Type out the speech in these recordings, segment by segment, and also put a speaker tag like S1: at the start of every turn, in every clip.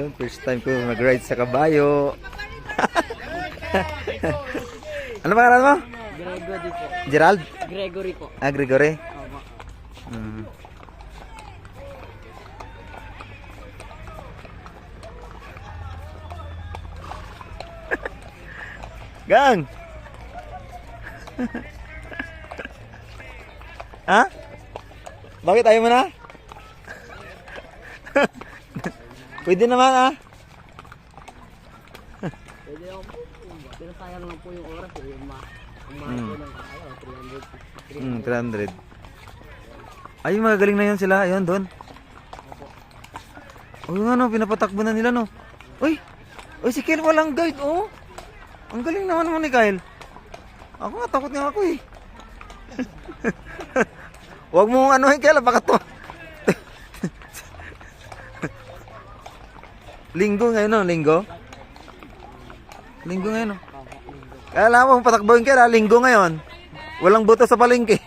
S1: Ayun, first time ko mag-ride sa kabayo. Ano pangalan mo?
S2: Gregory po.
S1: Gerald?
S2: Gregory po.
S1: Ah, Gregory?
S2: Opo.
S1: Gang! Ha? Bakit ayaw mo na? Pwede naman ah.
S2: Pwede ako po. Pero sayang lang po yung oras eh. Yung mahal po ng kaya. 300.
S1: 300. Ay, magagaling na yun sila. Ayun, doon. Uy, ano, pinapatakbo na nila, no? Uy! Uy, si Kyle walang guide, oh! Ang galing naman mo ni Kyle. Ako nga, takot nga ako eh. Huwag mo anuhin, Kyle, baka to. Linggo ngayon, no? Linggo? Linggo ngayon, no? Kaya alam mo, patakbohin Kyle, linggo ngayon. Walang buto sa palengke.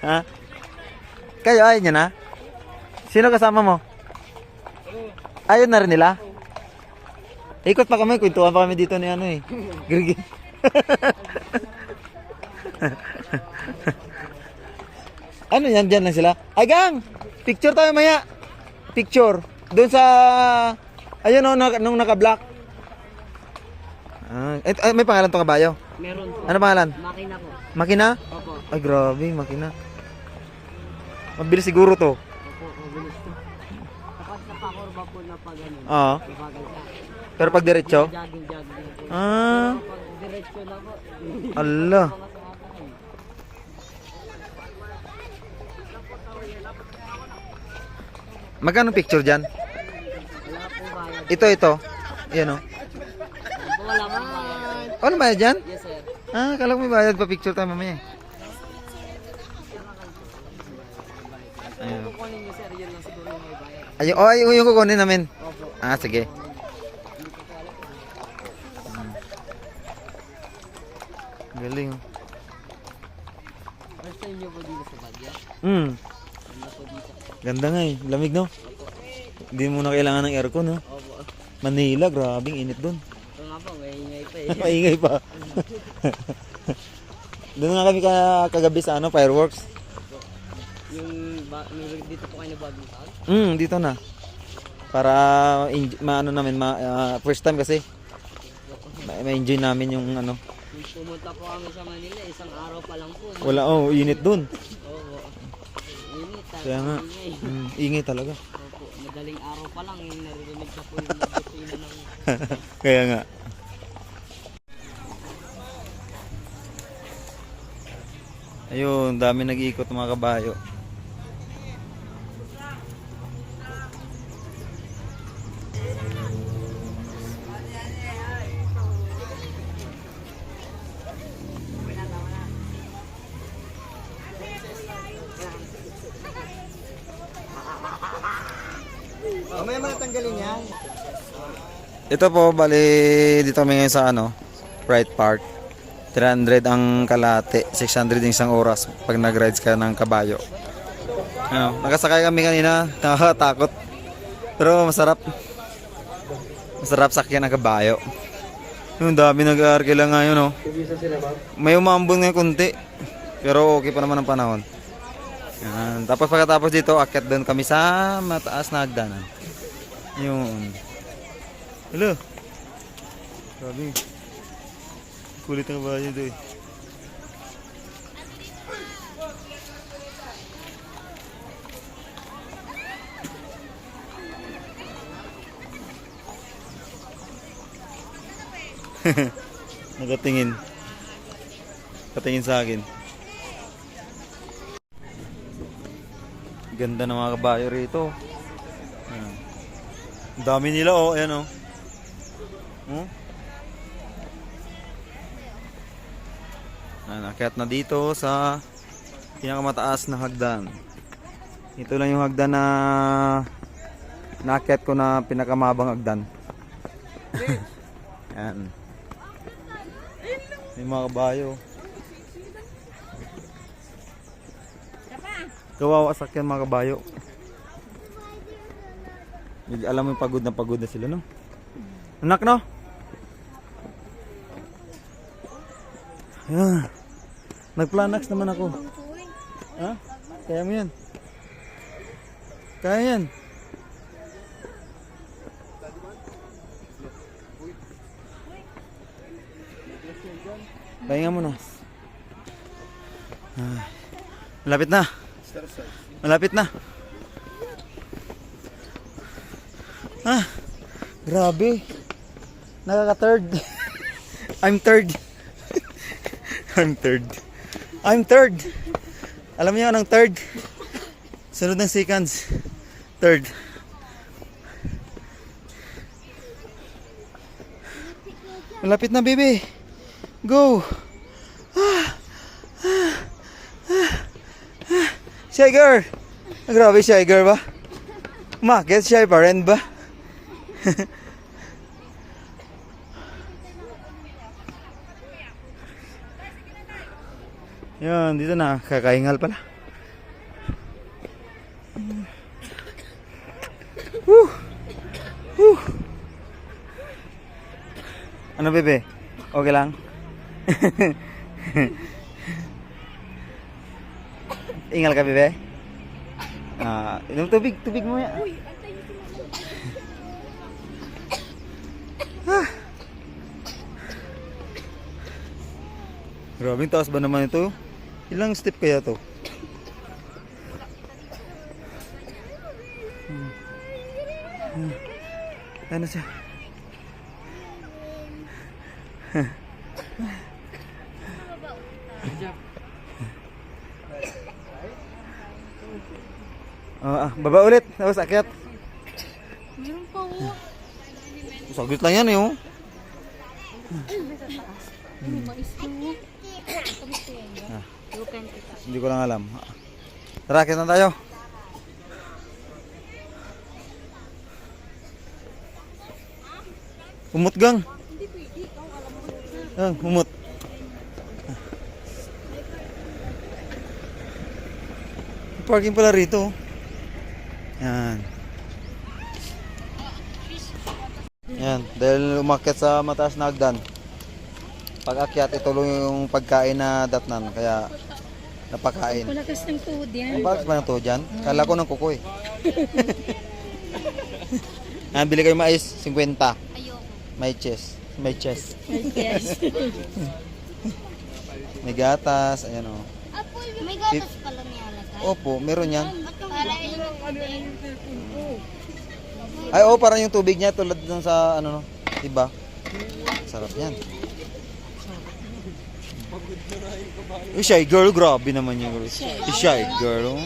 S1: Ha? Kayo, ayaw niya na? Sino kasama mo? Ayaw na rin nila? Ikot pa kami, kwentuhan pa kami dito ni ano eh. Grigi. Ano yan, dyan lang sila? Agang! Picture tayo maya. Picture. Doon sa... Ayun o, nung naka-black. May pangalan tong kabayo?
S2: Meron po.
S1: Ano pangalan?
S2: Makina po.
S1: Makina?
S2: Opo.
S1: Ay, grabe, makina. Mabilis siguro to.
S2: Opo, mabilis to. Kapag napakurba po na pag ano.
S1: Oo.
S2: Mabagal siya.
S1: Pero pag diretso?
S2: Jogging po.
S1: Ah.
S2: Pero pag diretso na po.
S1: Allah. Magkano picture dyan?
S2: Wala po bayad.
S1: Ito. Yan o.
S2: Wala po bayad.
S1: Ano bayad dyan?
S2: Yes sir.
S1: Ah, kala ko may bayad pa picture tayo mamaya. Ayun.
S2: Kukunin niyo sir, yun lang siguro yung may bayad.
S1: Ayun, ayun yung kukunin namin.
S2: Opo.
S1: Ah, sige. Galing.
S2: First time niyo po dito sa Baguio? Ganda po dito.
S1: Ganda nga eh. Lamig no? Hindi mo na kailangan ng aircon no?
S2: Opo.
S1: Manila, grabing init dun.
S2: Ito nga po, may ingay pa eh.
S1: Maingay pa. Doon nga kami kagabi sa ano, fireworks.
S2: Yung dito po kayo na bagong taon?
S1: Dito na. Para maano namin, first time kasi. Ma-enjoy namin yung ano.
S2: Nung pumunta po kami sa Manila, isang araw pa lang po. No?
S1: Wala, init dun.
S2: Oo. Init.
S1: Kaya nga,
S2: Ingay.
S1: ingay talaga.
S2: Opo, madaling araw pa lang, yung naririnig ka po yung nagdusina ng...
S1: Kaya nga. Ayun, dami nag-iikot mga kabayo.
S2: Mamaya mga tanggalin yan.
S1: Ito po, bali dito kami ngayon sa ano, Pride Park. 300 ang kalate, 600 yung isang oras pag nag-rides ka ng kabayo. Ano, nakasakay kami kanina, nakakatakot. Pero masarap. Masarap sakyan ng kabayo. Yung dami nag-aarkila ngayon, no. May umambon ngayon kunti. Pero okay pa naman ang panahon. Yan. Tapos pagkatapos dito, akyat doon kami sa mataas na hagdanan. Yun. Hello. Grabe. Kulit ang bahay nito eh. Nakatingin. Katingin sa akin. Ganda ng mga kabayo rito. Ayan. Ang dami nila oh, ayan oh. Akyat na dito sa pinakamataas na hagdan. Ito lang yung hagdan na naakyat ko na pinakamabang hagdan. Ayan. May mga kabayo. Kawawa sakyan mga kabayo. Alam mo yung pagod na sila, no? Anak, no? Ayan. Nagplanax naman ako. Ha? Kaya mo yan. Kaya yan. Pahinga muna. Ah, malapit na. Malapit na. Ah, grabe. Nakaka-third. I'm third. I'm third. I'm third. Alam niyo anong third? Sunod ng seconds. Third. Malapit na, baby. Go. Shy girl. Grabe, shy girl ba? Bakit shy pa rin ba? Yan, dito na. Kakahingal pala. Woo! Woo! Ano, bebe? Okay lang? Ingal ka, bebe? Inom tubig mo yan. Grabe, taas ba naman ito? Ilang step kaya to? Ano siya? Baba ulit, tapos akyat.
S2: Meron pa oh.
S1: Saglit lang yan eh oh. Hindi ko lang alam. Tara, akyat na tayo. Umut gang. Umut. Parking pala rito. Yan. Yan, dahil umakyat sa mataas na hagdan. Pag akyat, ituloy yung pagkain na datnan, kaya napakain.
S2: Palakas ng tuhod yan.
S1: Ang bagas ba ng tuhod dyan? Kala ko ng kuko eh. Yan, bili kayo mais, 50.
S2: Ayoko.
S1: May chest. May chest.
S2: Yes.
S1: May gatas, ayan o.
S2: May gatas pala nilalagay.
S1: Opo, meron yan.
S2: Para yung
S1: Ay, oo, parang yung tubig niya tulad dun sa ano, no? Diba? Sarap yan. Yung shy girl, grabe naman yung girl. Yung shy girl. Oh.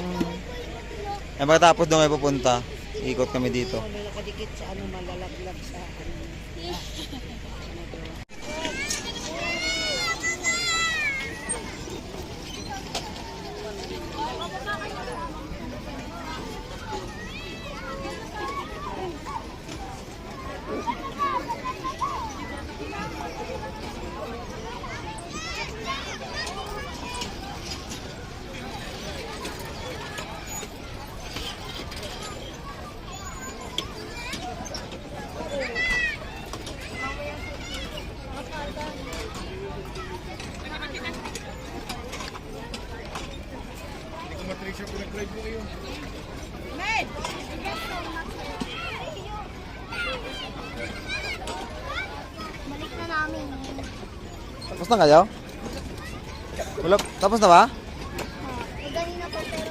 S1: Ay, pagkatapos doon kayo pupunta, ikot kami dito.
S2: nakadikit sa ano malalaglag sa
S3: Balik na namin.
S1: Tapos na kayo? Wala, tapos na ba?
S3: Ganina pa pero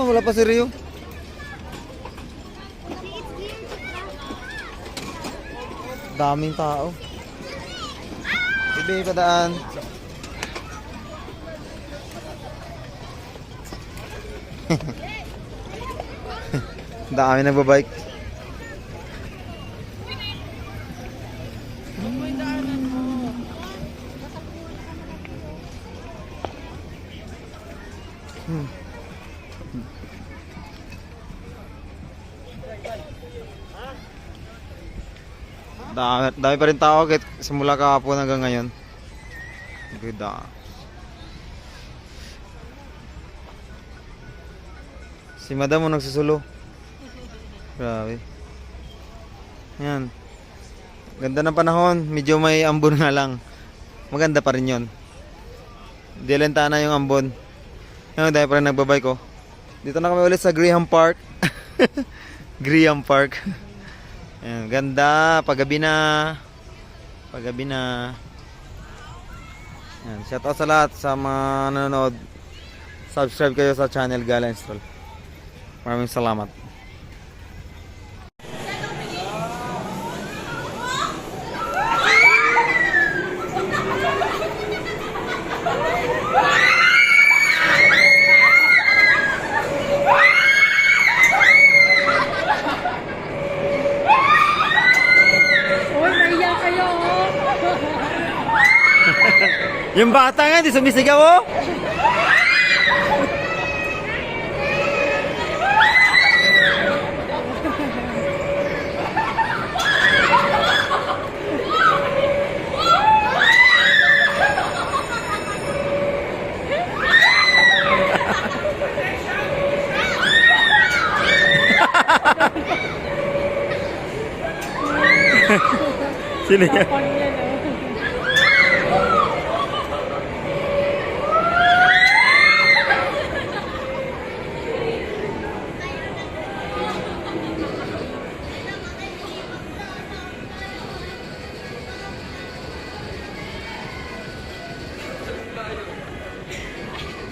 S1: Wala pa si Rio. Daming tao. Bibi, padaan. Dami nagbabike. Dami pa rin tao kahit simula kahapon hanggang ngayon. Good Si Madam mo nagsusulo. Grabe. Yan. Ganda ng panahon. Medyo may ambon nga lang. Maganda pa rin yun. Dilenta na yung ambon. Yan, dahil pa rin nagbabay ko. Dito na kami ulit sa Graham Park. Graham Park. Yan, ganda. Paggabi na. Paggabi na. Yan, shout out sa lahat sa mga nanonood. Subscribe kayo sa channel Gala Install. Maraming salamat.
S2: Uy, naiyak kayo, oh.
S1: Yung bata nga, di sumisigaw oh. Sino yan?
S2: Tapang yan, oh.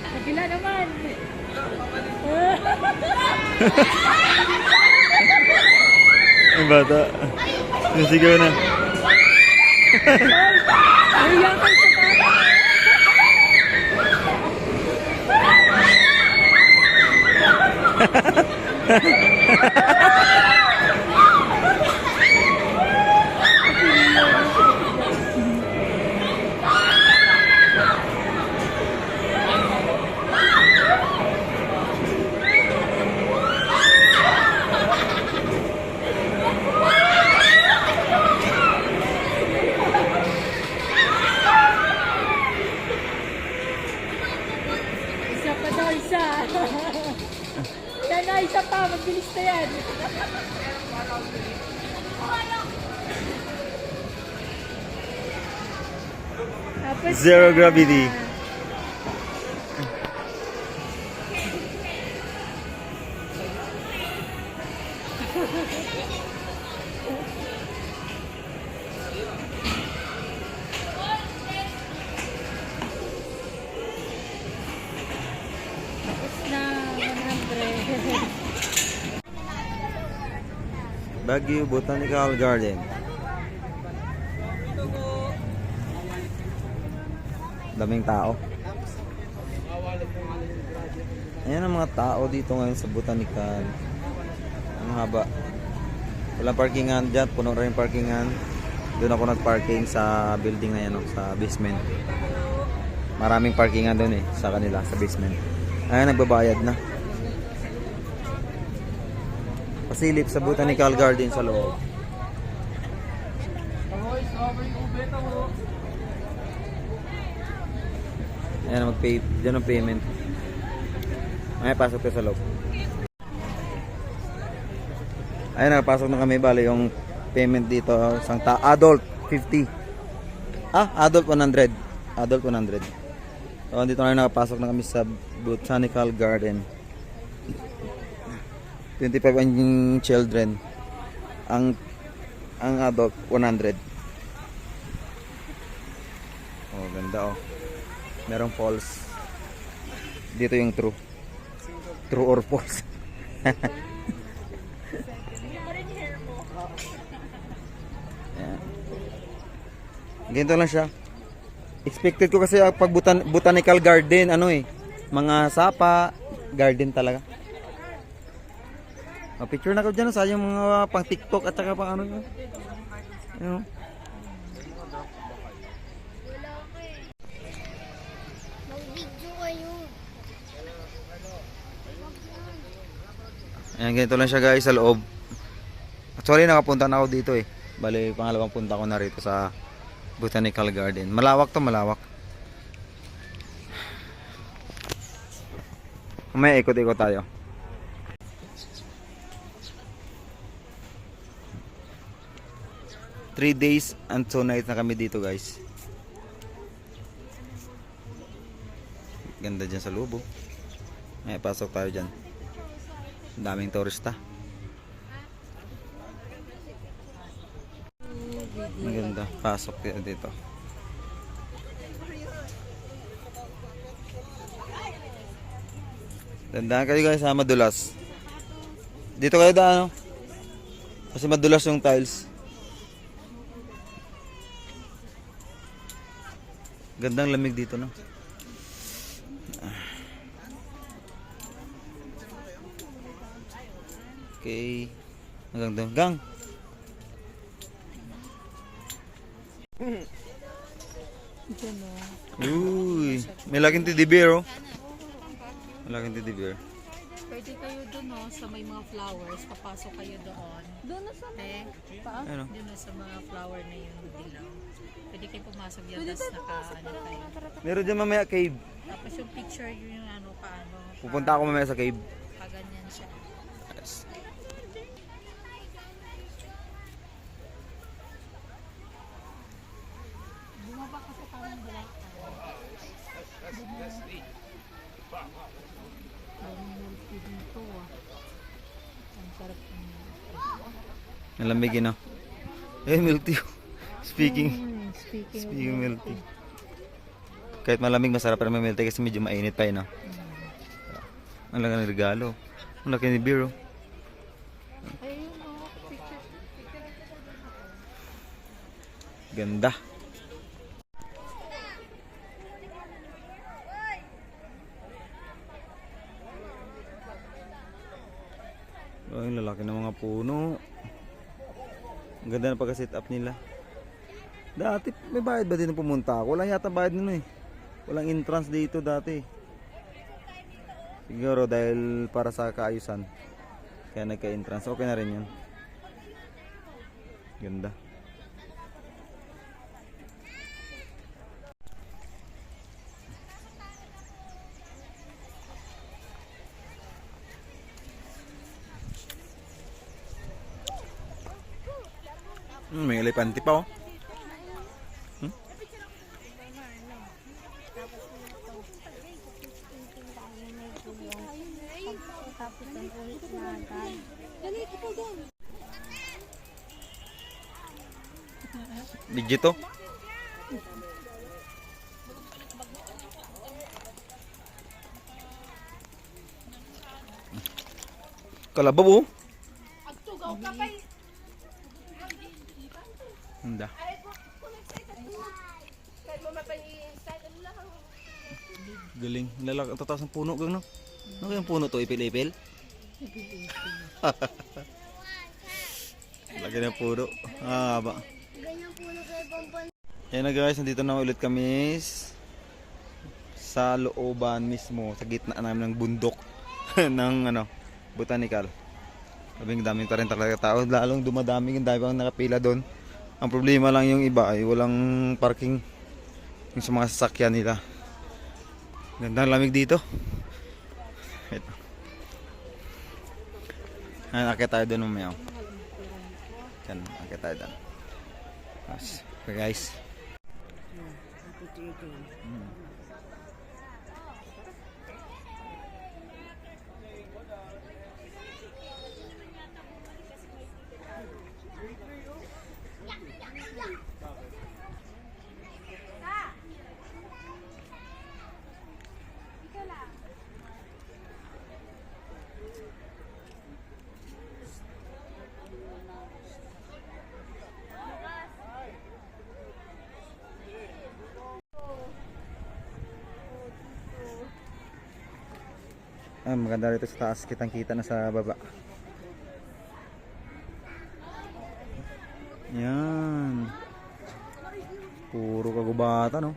S2: Kabila naman.
S1: Yung bata. Sumisigaw na.
S2: Naiyak kayo sa bata. Isa pa daw, isa. Yan na, isa pa. Magbilis na yan. Tapos
S1: Zero
S2: na.
S1: gravity.
S2: Tapos na 100.
S1: Baguio Botanical Garden. Daming tao. Ayan ang mga tao dito ngayon sa Botanical. Ang haba. Walang parkingan dyan. Puno rin yung parkingan. Doon ako nagparking sa building na yan, no, sa basement. Maraming parkingan doon eh, sa kanila, sa basement. Ayan, nagbabayad na. Pasilip sa Botanical Garden sa loob. Ayan, mag-pay. Diyan ang payment. Ay, pasok ko sa loob. Ayan, nakapasok na kami. Bali yung payment dito. Isang adult, 50. Adult 100. Adult 100. So, dito na nakapasok na kami sa Botanical Garden. 25 ang children. Ang adult, 100. Oh, ganda oh. Merong falls. Dito yung true. True or false. Ayan. Ganito lang siya. Expected ko kasi pag botanical garden, ano eh, mga sapa, garden talaga. Picture na ko dyan, sayang mga pang TikTok at saka pang ano yun. Ano?
S3: Mag-video kayo.
S1: Ayan, ganito lang siya guys sa loob. Actually, nakapunta na ako dito eh. Bali, pangalawang punta ko na rito sa Botanical Garden. Malawak to, malawak. May ikot-ikot tayo. 3 days and 2 nights na kami dito guys. Ganda dyan sa loob. Ay, pasok tayo dyan. Ang daming turista. Ang ganda. Pasok dito. Tandaan kayo guys ha, madulas. Dito kayo daan, no? Kasi madulas yung tiles. Gandang lamig dito, no? Okay. Hanggang doon. Gang! Uy! May laking teddy bear, oh. May laking teddy bear.
S4: Pwede kayo doon, no, sa may mga flowers, papasok kayo doon. Doon na sa
S1: Ano?
S4: doon sa mga flower na yun, dilaw. Pwede kayo pumasok yun, tapos naka-ano kayo.
S1: Meron dyan mamaya cave.
S4: Tapos yung picture yun yung ano, paano,
S1: Pupunta ako mamaya sa cave.
S4: paganyan siya.
S1: Yes.
S4: Bumaba ka sa tamang black. Ang multi dito, ah. Ang sarap ng
S1: Ang lamig yun, no? Eh, milk tea. Speaking
S4: speaking
S1: milk tea. Kahit malamig, masarap pa naman milk tea kasi medyo mainit pa yun, no? Ang laki ng regalo. Ang laki ni beer, oh.
S4: ayun, oh, picture.
S1: Ganda. Ay, lalaki ng mga puno. Ang ganda na pagka-set up nila. Dati, may bayad ba din na pumunta ako? Wala yata bayad nun eh. Walang entrance dito dati. Siguro dahil para sa kaayusan. Kaya nagka-entrance. Okay na rin yun. Ganda. May elepante pa, oh.
S3: Tapos ang ulit na agad.
S1: Legit to. Kalabaw, oh. Handa. Galing. Lalaki. Ang tataas ng puno, gang, no? Ano kayang puno to? Ipil-ipil? Lagi ng puno. Ah, ba.
S3: Ganyan po na kayo pampal.
S1: Ayan na guys, nandito na ulit kami sa looban mismo, sa gitna namin ng bundok ng ano, botanical. Daming pa rin talaga tao, lalong dumadami, yung dami pang nakapila doon. Ang problema lang yung iba ay walang parking yung sa mga sasakyan nila. Ganda ng lamig dito. Ito. Ayan, akit tayo doon mamaya. Yan, akit tayo doon. Okay guys. Ah, maganda rito sa taas, kitang kita na sa baba. Yan. Puro kagubatan, no?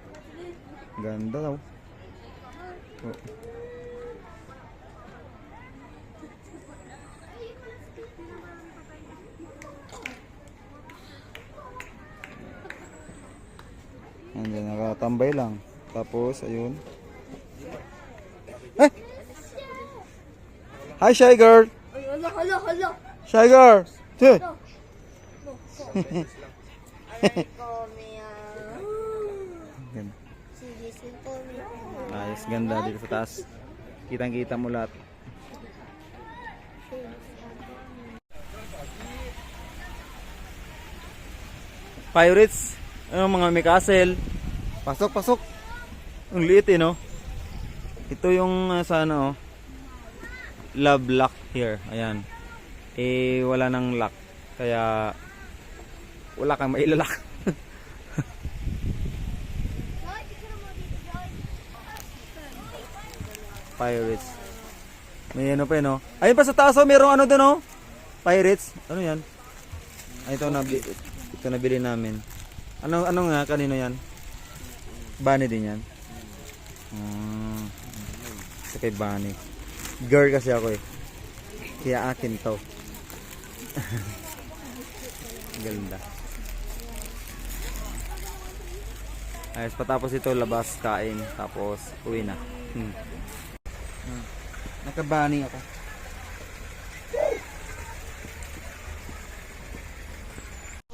S1: Ganda daw. Oh. Andiyan, nakatambay lang. Tapos, ayun. Eh! Hi, Shy Girl!
S3: Hala, hala, hala.
S1: Shy Girl! Hey! Ganda.
S3: Sige, simple me.
S1: Ayos, ganda dito sa taas. Kitang-kita mo lahat. Pirates, mga may castle. Pasok, pasok. Ang liit eh, no? Ito yung sa ano, love lock here. Ayan. Eh, wala nang lock. Kaya, wala kang mailalak. Pirates. May ano pa yun, no? Ayun pa sa taas, oh, merong ano doon, oh. Pirates. Ano yan? Ay, ito nabili namin. Ano nga, kanino yan? Bunny din yan. Ito kay Bunny. Girl kasi ako eh. Kaya akin to. Ganda. Ayos, patapos ito, labas, kain. Tapos, uwi na. Nakabani ako.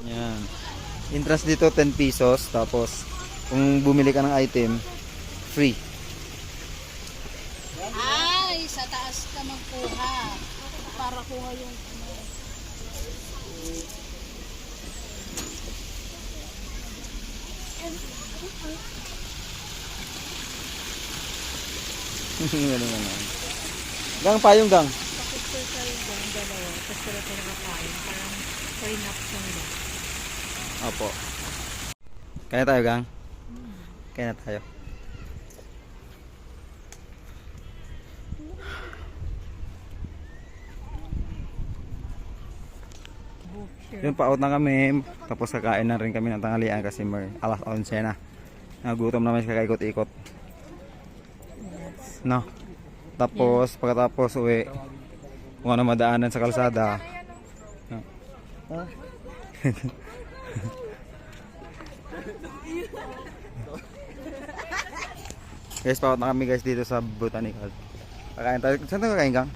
S1: Yan. Interest dito 10 pesos. Tapos kung bumili ka ng item, free.
S4: Ay, sa taas ka magkuha. Para kuha yung ano.
S1: Ganun naman. Gang payong gang.
S4: Pakipur kayo dyan, dalawa. Tapos sila tayo nakakain. Parang line-up lang lang.
S1: Opo. Kaya tayo gang. Kaya na tayo. Yun, pa-out na kami. Tapos kakain na rin kami ng tanghalian kasi alas 11 na. Nagutom naman sa kaikot-ikot. No. Tapos pagkatapos uwi, kung ano madaanan sa kalsada. No. Guys, pa-out na kami guys dito sa Botanical. Kakain tayo. Saan tayo kakain gang?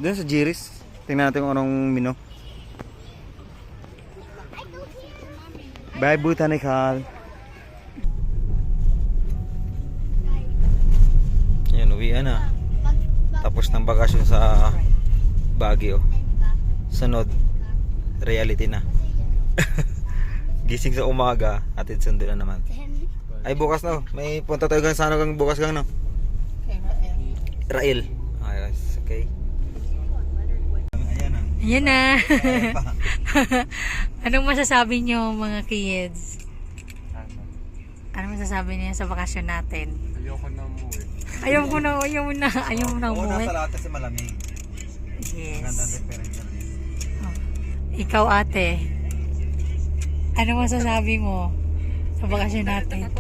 S1: Doon sa Jiris. Tingnan natin kung anong menu. Bye Botanical. Yan, uwian na. Tapos ng bakasyon sa Baguio. Sunod, reality na. Gising sa umaga, atid sundo na naman. Ay, bukas na. May punta tayo gang sana gang bukas gang, no? Rail. Ayos, okay. Ayan na.
S4: Ayan na. Anong masasabi nyo mga kids? Anong masasabi niyo sa bakasyon natin?
S5: Ayoko na umuwi.
S4: Ayaw mo na
S1: Oo,
S4: umuwi.
S1: nasa lahat kasi malamig. Magandang
S4: Yes.
S1: differential din.
S4: Ikaw ate, ano masasabi mo sa bakasyon natin?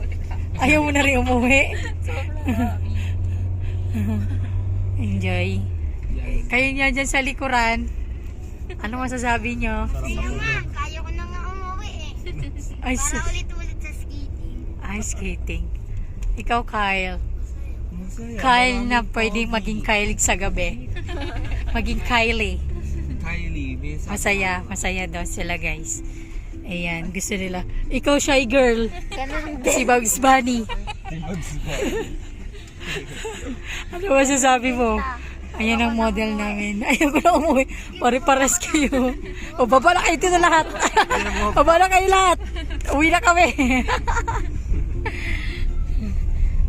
S4: Ayaw mo na rin umuwi? Enjoy. Kayo niya dyan sa likuran, ano masasabi nyo?
S3: Kaya ko na nga umuwi eh.
S4: Ay,
S3: Para ulit-ulit sa skating.
S4: ice skating. Ikaw Kyle. Kyle na pwedeng maging Kylie sa gabi. Maging Kylie.
S5: Kylie,
S4: Masaya daw sila guys. Ayan, gusto nila. Ikaw shy girl. Si Bugs Bunny. Ano masasabi mo? Ayan ang model namin. Ayaw ko na umuwi. Pare-pares kayo. O baba na kayo dito lahat. Baba na kayo lahat. Uwi na kami.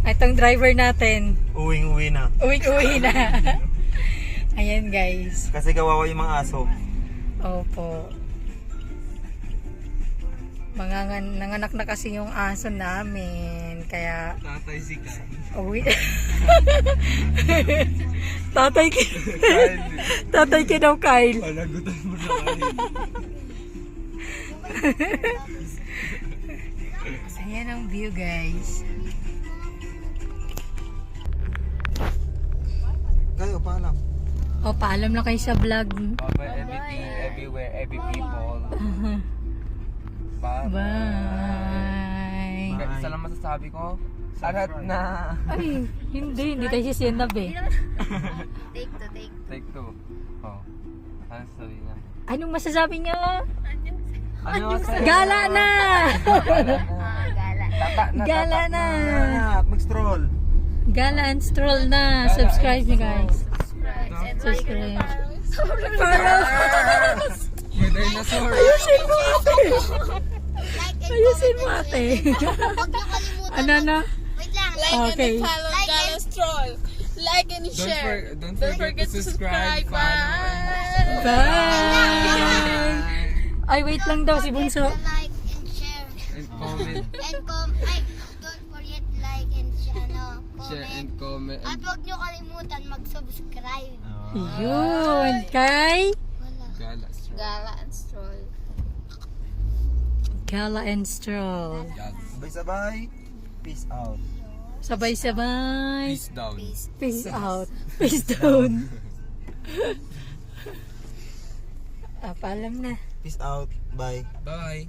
S4: Itong driver natin.
S1: Uwing-uwi na.
S4: Uwi na. Ayan guys.
S1: Kasi kawawa yung mga aso.
S4: Opo. Nanganak na kasi yung aso namin. Kaya
S5: tatay si Kyle.
S4: uwi. Tatay ki. Tatay ki daw Kyle.
S5: Palagutan mo na Kyle.
S4: Ayan ang view guys.
S1: Kayo, paalam.
S4: O, paalam na kayo sa vlog.
S5: Bye everything, everywhere, every people. Bye.
S4: Bye.
S5: Isa lang masasabi ko. Arat na.
S4: Ay, hindi tayo sisinab eh.
S3: Take to take.
S5: Take two. Oh. Ano sabi niya?
S4: Anong masasabi niya?
S5: Ano sa'yo?
S4: Gala na!
S3: Gala.
S4: Gala na!
S1: Mag-stroll.
S4: Gala and stroll na. Subscribe nyo guys. Subscribe.
S5: May dinosaur.
S4: Ayusin mo ate!
S3: Like and
S4: Ayusin mo
S3: comment and
S4: ate!
S3: share. Huwag niyo kalimutan.
S4: Ano na?
S3: Wait lang.
S4: Okay.
S6: Follow Gala Stroll. Like and share.
S5: Don't forget to subscribe. Follow.
S4: Bye! Ay, wait lang daw si Bunso.
S3: Like and share.
S5: And comment.
S3: Ay, don't forget like and share.
S5: Share and
S3: Comment.
S5: comment.
S3: At huwag niyo kalimutan mag-subscribe.
S4: Yun. Kay
S3: Wala.
S5: Gala.
S6: Gala and Stroll.
S4: Gala and stroll.
S1: Sabay-sabay. Peace out.
S4: Sabay-sabay.
S5: Peace down.
S4: Peace out. Peace down. Paalam na.
S1: Peace out. Bye.
S5: Bye.